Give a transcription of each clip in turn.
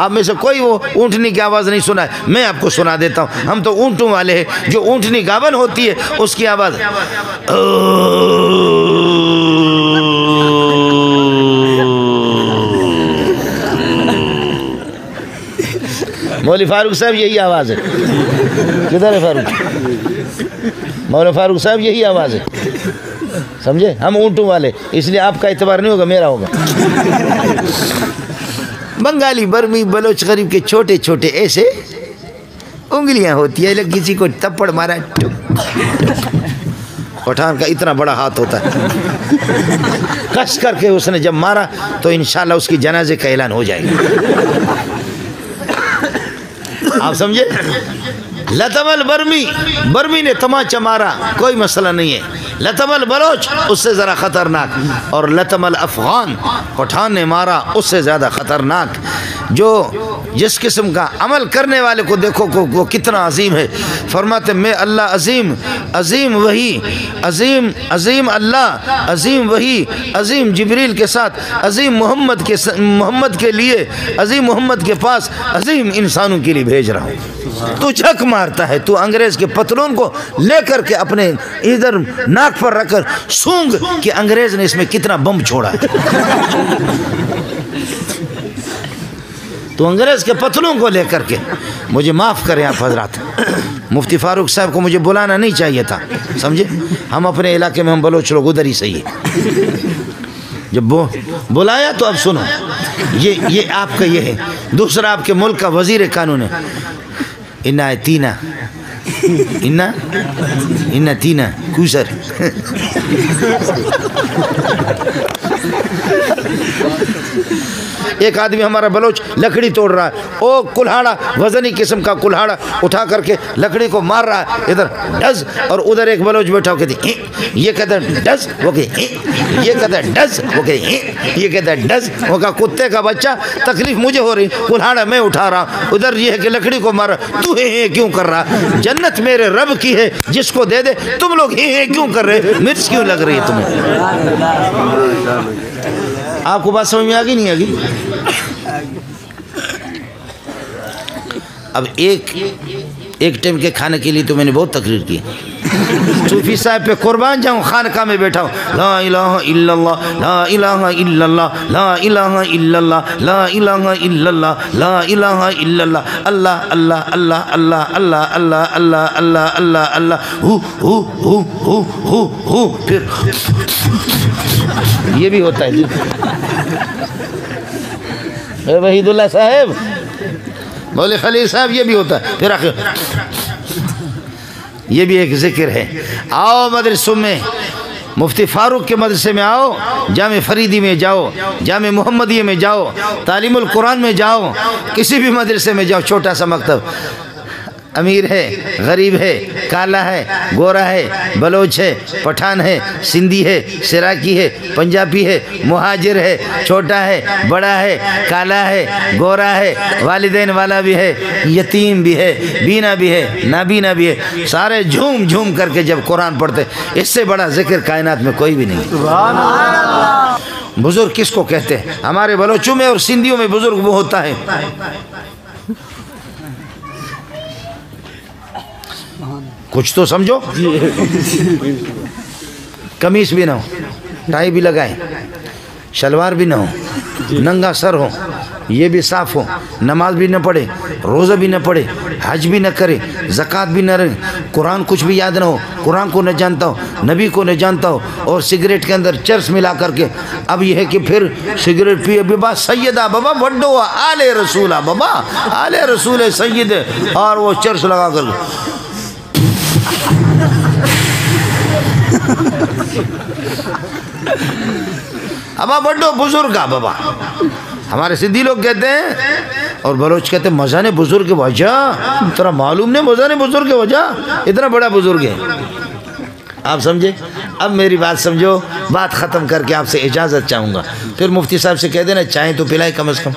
आप में से कोई वो ऊँटनी की आवाज़ नहीं सुना है, मैं आपको सुना देता हूँ। हम तो ऊँटों वाले हैं, जो ऊँटनी गावन होती है उसकी आवाज़ मौलवी फारूक साहब यही आवाज़ है। किधर है फारूक? मौलवी फारूक साहब यही आवाज़ है, समझे? हम ऊँटों वाले, इसलिए आपका एतबार नहीं होगा, मेरा होगा। बंगाली, बर्मी, बलोच गरीब के छोटे छोटे ऐसे उंगलियां होती है, किसी को थप्पड़ मारा, पठान का इतना बड़ा हाथ होता है, कस करके उसने जब मारा तो इंशाल्लाह उसकी जनाजे का ऐलान हो जाएगा। आप समझे? लतमल बर्मी, बर्मी ने तमाचा मारा, कोई मसला नहीं है। लतमल बलोच उससे ज़रा ख़तरनाक, और लतमल अफ़गान पठान ने मारा उससे ज़्यादा ख़तरनाक। जो जिस किस्म का अमल करने वाले को देखो को वो कितना अजीम है। फरमाते मैं अल्लाह अजीम, अजीम वही, अजीम अजीम अल्लाह, अजीम वही, अजीम जिब्रील के साथ, अजीम मोहम्मद के लिए, अजीम मोहम्मद के पास, अजीम इंसानों के लिए भेज रहा हूँ। तू झक मारता है, तू अंग्रेज़ के पतलून को लेकर के अपने इधर नाक पर रखकर सूंघ कि अंग्रेज़ ने इसमें कितना बम छोड़ा है। तो अंग्रेज़ के पतलों को लेकर के, मुझे माफ़ करें आप हजरात, मुफ्ती फारूक साहब को मुझे बुलाना नहीं चाहिए था, समझे? हम अपने इलाके में हम बलोच लोग उधर ही सही है। जब बुलाया तो अब सुनो, ये आपका ये है। दूसरा आपके मुल्क का वजीर कानून है, इन्ना तीना, इन्ना तीना कूसर। एक आदमी हमारा बलोच लकड़ी तोड़ रहा है, ओ कुल्हाड़ा, वजनी किस्म का कुल्हाड़ा उठा करके लकड़ी को मार रहा है, इधर डज, और उधर एक बलोच बैठा कहती, ये कहता है डज, वो कहे, ये कहता है डज, वो कहे, ये कहता है डज। वो कहा कुत्ते का बच्चा, तकलीफ मुझे हो रही, कुल्हाड़ा मैं उठा रहा, उधर ये है कि लकड़ी को मार, तू हे क्यों कर रहा? जन्नत मेरे रब की है, जिसको दे दे, तुम लोग हे क्यों कर रहे? मिर्च क्यों लग रही है तुम्हें? आपको बात समझ में आ गई नहीं आ गई? अब एक टाइम के खाने के लिए तो मैंने बहुत तकरीर की। सूफी साहब पे कुर्बान जाऊं, खानका में बैठा हूँ, ला इलाहा इल्लल्लाह, ला इलाहा इल्लल्लाह, ला इलाहा इल्लल्लाह, ला इलाहा इल्लल्लाह, ला इलाहा इल्लल्लाह, अल्लाह अल्लाह अल्लाह अल्लाह अल्लाह अल्लाह अल्लाह अल्लाह अल्लाह अल्लाह, हु फिर ये भी होता है जी। वहीदुल्लाह साहब, मौलवी खलील साहब, ये भी होता है। फिर आखिर ये भी एक जिक्र है। आओ मदरसों में, मुफ्ती फारूक के मदरसे में आओ, जामे फरीदी में जाओ, जामे मोहम्मदिया में जाओ, तालीमुल कुरान में जाओ, किसी भी मदरसे में जाओ, छोटा सा मकतब, अमीर है, गरीब है, काला है, गोरा है, बलोच है, पठान है, सिंधी है, सिराकी है, पंजाबी है, मुहाजिर है, छोटा है, बड़ा है, काला है, गोरा है, वालिदैन वाला भी है, यतीम भी है, बीना भी है, नाबीना भी है, सारे झूम झूम करके जब कुरान पढ़ते, इससे बड़ा जिक्र कायनात में कोई भी नहीं। बुजुर्ग किसको कहते हैं? हमारे बलोचों में और सिंधियों में बुजुर्ग वो होता है, कुछ तो समझो, कमीज भी ना हो, टाई भी लगाए, शलवार भी ना हो, नंगा सर हो, ये भी साफ हो, नमाज भी न पढ़े, रोज़ा भी न पढ़े, हज भी न करे, ज़कात भी न रहे, कुरान कुछ भी याद ना हो, कुरान को न जानता हो, नबी को न जानता हो, और सिगरेट के अंदर चर्स मिला करके, अब यह है कि फिर सिगरेट पिए बाबा सैयदा बाबा बड्डो आले रसूला बाबा आले रसूल सैयद, और वो चर्स लगा कर अबा बड्डो बुजुर्ग आ बाबा, हमारे सिंधी लोग कहते हैं, और बलोच कहते हैं मजा ने बुजुर्ग के वजह, तेरा मालूम नहीं मजा ने बुजुर्ग के वजह, इतना बड़ा बुजुर्ग है। आप समझे? अब मेरी बात समझो, बात ख़त्म करके आपसे इजाज़त चाहूँगा, फिर मुफ्ती साहब से कह देना चाहें तो पिलाए कम से कम।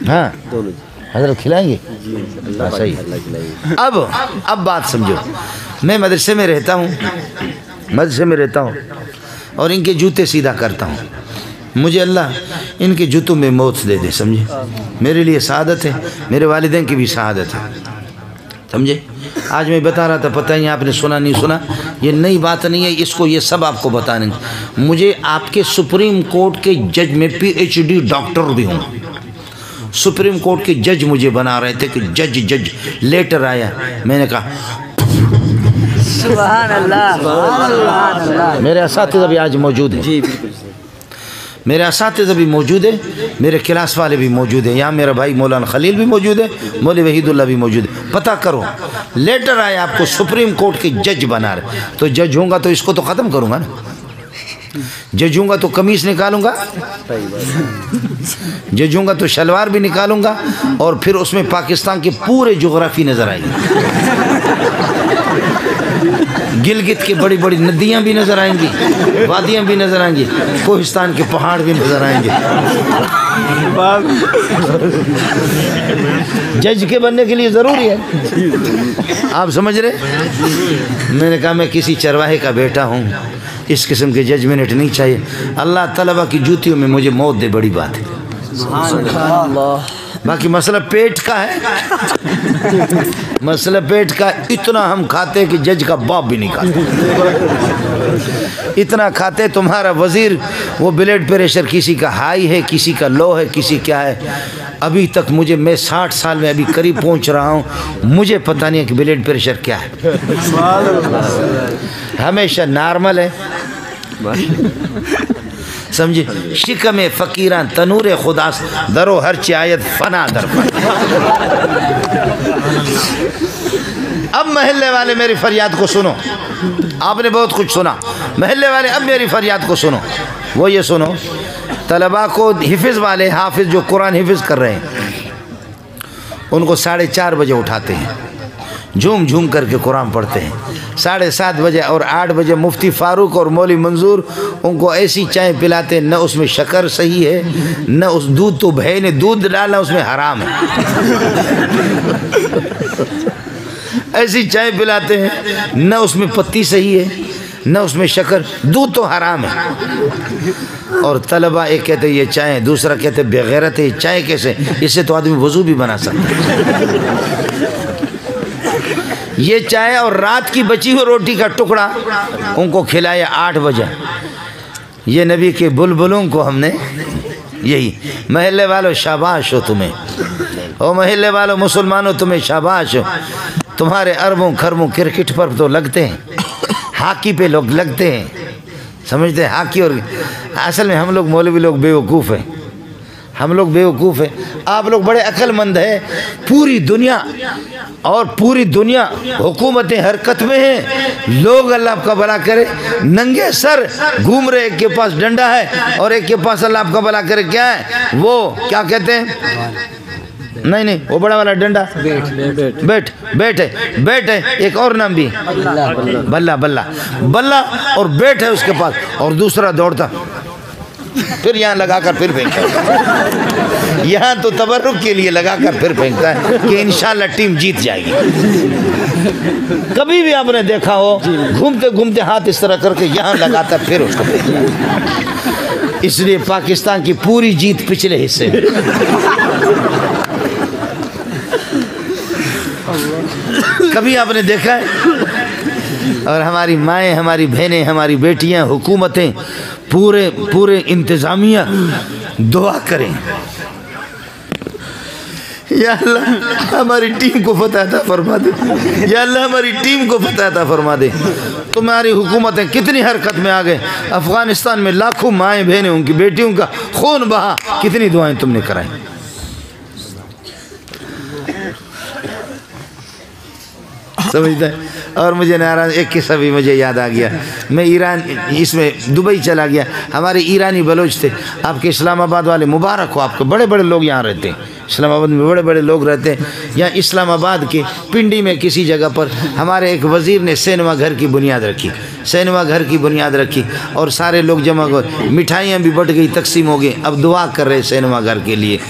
हाँ हज़रत खिलाएंगे, सही। अब बात समझो, मैं मदरसे में रहता हूँ और इनके जूते सीधा करता हूँ, मुझे अल्लाह इनके जूतों में मौत दे दे, समझे। मेरे लिए शहादत है, मेरे वालिदैन की भी शहादत है, समझे। आज मैं बता रहा था, पता नहीं आपने सुना नहीं सुना, ये नई बात नहीं है, इसको ये सब आपको बताने। मुझे आपके सुप्रीम कोर्ट के जज में PhD डॉक्टर भी हूँ, सुप्रीम कोर्ट के जज मुझे बना रहे थे कि जज लेटर आया, मैंने कहा सुभान अल्लाह, सुभान अल्लाह। मेरे असातिज़ा भी आज मौजूद हैं, मेरे असातिज़ा भी मौजूद है, मेरे क्लास वाले भी मौजूद हैं। यहाँ मेरा भाई मौलाना खलील भी मौजूद है, मौलवी वहीदुल्लाह भी मौजूद है। पता करो, लेटर आया आपको सुप्रीम कोर्ट के जज बना रहे। तो जज होऊंगा तो इसको तो ख़त्म करूँगा ना, जज होऊंगा तो कमीज़ निकालूंगा, जज होऊंगा तो शलवार भी निकालूंगा, और फिर उसमें पाकिस्तान के पूरे जोग्राफी नज़र आएगी। गिलगित की बड़ी बड़ी नदियाँ भी नज़र आएंगी, वादियाँ भी नज़र आएंगी, कोहिस्तान के पहाड़ भी नज़र आएंगे। जज के बनने के लिए ज़रूरी है, आप समझ रहे। मैंने कहा मैं किसी चरवाहे का बेटा हूँ, इस किस्म के जजमेंट नहीं चाहिए। अल्लाह तलबा की जूतियों में मुझे मौत दे, बड़ी बात है। बाकी मसला पेट का है, मसला पेट का। इतना हम खाते कि जज का बाप भी नहीं खाता, इतना खाते। तुम्हारा वजीर वो ब्लड प्रेशर किसी का हाई है, किसी का लो है, किसी क्या है। अभी तक मुझे, मैं 60 साल में अभी करीब पहुंच रहा हूँ, मुझे पता नहीं है कि ब्लड प्रेशर क्या है। हमेशा नॉर्मल है, समझे। शिकम फ़कीरान तनूर खुदास दरो हर चायत फना दर फना। अब महल्ले वाले मेरी फरियाद को सुनो, आपने बहुत कुछ सुना, महल्ले वाले अब मेरी फरियाद को सुनो। वो ये सुनो, तलबा को हिफिज़ वाले हाफिज़ जो कुरान हिफिज़ कर रहे हैं, उनको 4:30 बजे उठाते हैं, झूम झूम करके कुरान पढ़ते हैं। 7:30 बजे और 8 बजे मुफ्ती फ़ारूक और मौलवी मंजूर उनको ऐसी चाय पिलाते हैं, न उसमें शक्कर सही है, न उस दूध तो भय ने दूध डालना उसमें हराम है। ऐसी चाय पिलाते हैं, न उसमें पत्ती सही है, न उसमें शक्कर, दूध तो हराम है। और तलबा एक कहते ये चाय, दूसरा कहते बेगैरत है, चाय कैसे, इससे तो आदमी वज़ू भी बना सकता है। ये चाय और रात की बची हुई रोटी का टुकड़ा उनको खिलाया 8 बजे। ये नबी के बुलबुलों को हमने, यही महल्ले वालों शाबाश हो तुम्हें, ओ महल्ले वालों मुसलमानों तुम्हें शाबाश हो। तुम्हारे अरबों खरबों क्रिकेट पर तो लगते हैं, हॉकी पे लोग लगते हैं, समझते हैं हॉकी। और असल में हम लोग मौलवी लोग बेवकूफ़ हैं, हम लोग बेवकूफ़ हैं, आप लोग बड़े अक्लमंद हैं। पूरी दुनिया और पूरी दुनिया हुकूमतें हरकत में हैं, लोग अल्लाह आपका भला करे नंगे सर घूम रहे, एक के पास डंडा है और एक के पास अल्लाह आपका भला करे क्या है, वो क्या कहते हैं, नहीं वो बड़ा वाला डंडा, बैट है, एक और नाम भी बल्ला बल्ला बल्ला और बैट है उसके पास, और दूसरा दौड़ता फिर यहाँ लगाकर फिर फेंकता है। यहाँ तो तबर्रुक के लिए लगाकर फिर फेंकता है कि इंशाल्लाह टीम जीत जाएगी। कभी भी आपने देखा हो घूमते घूमते हाथ इस तरह करके यहाँ लगाता फिर उसको फेंकता। इसलिए पाकिस्तान की पूरी जीत पिछले हिस्से में। कभी आपने देखा है? और हमारी माएँ, हमारी बहनें, हमारी बेटियां, हुकूमतें, पूरे इंतज़ामिया दुआ करें, या अल्लाह हमारी टीम को फतह अता फरमा दे, या अल्लाह हमारी टीम को फतह अता फरमा दे। तुम्हारी हुकूमतें कितनी हरकत में आ गए, अफ़गानिस्तान में लाखों माएँ बहनें, उनकी बेटियों का खून बहा, कितनी दुआएं तुमने कराई। समझता है। और मुझे नाराज एक किस्सा भी मुझे याद आ गया, मैं ईरान इसमें दुबई चला गया, हमारे ईरानी बलोच थे, आपके इस्लामाबाद वाले मुबारक हो, आपके बड़े बड़े लोग यहाँ रहते हैं, इस्लामाबाद में बड़े बड़े लोग रहते हैं। यहाँ इस्लामाबाद के पिंडी में किसी जगह पर हमारे एक वज़ीर ने सिनेमा घर की बुनियाद रखी, सिनेमा घर की बुनियाद रखी, और सारे लोग जमा हो, मिठाइयाँ भी बट गई, तकसीम हो गई। अब दुआ कर रहे सिनेमा घर के लिए,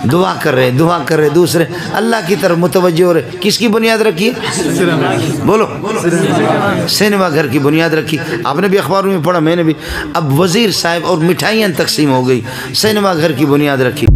दुआ कर रहे दूसरे अल्लाह की तरफ मुतवज्जो हो रहे। किसकी बुनियाद रखी है? बोलो, सिनेमा घर की बुनियाद रखी। आपने भी अखबारों में पढ़ा, मैंने भी। अब वजीर साहब और मिठाइयाँ तकसीम हो गई, सिनेमा घर की बुनियाद रखी।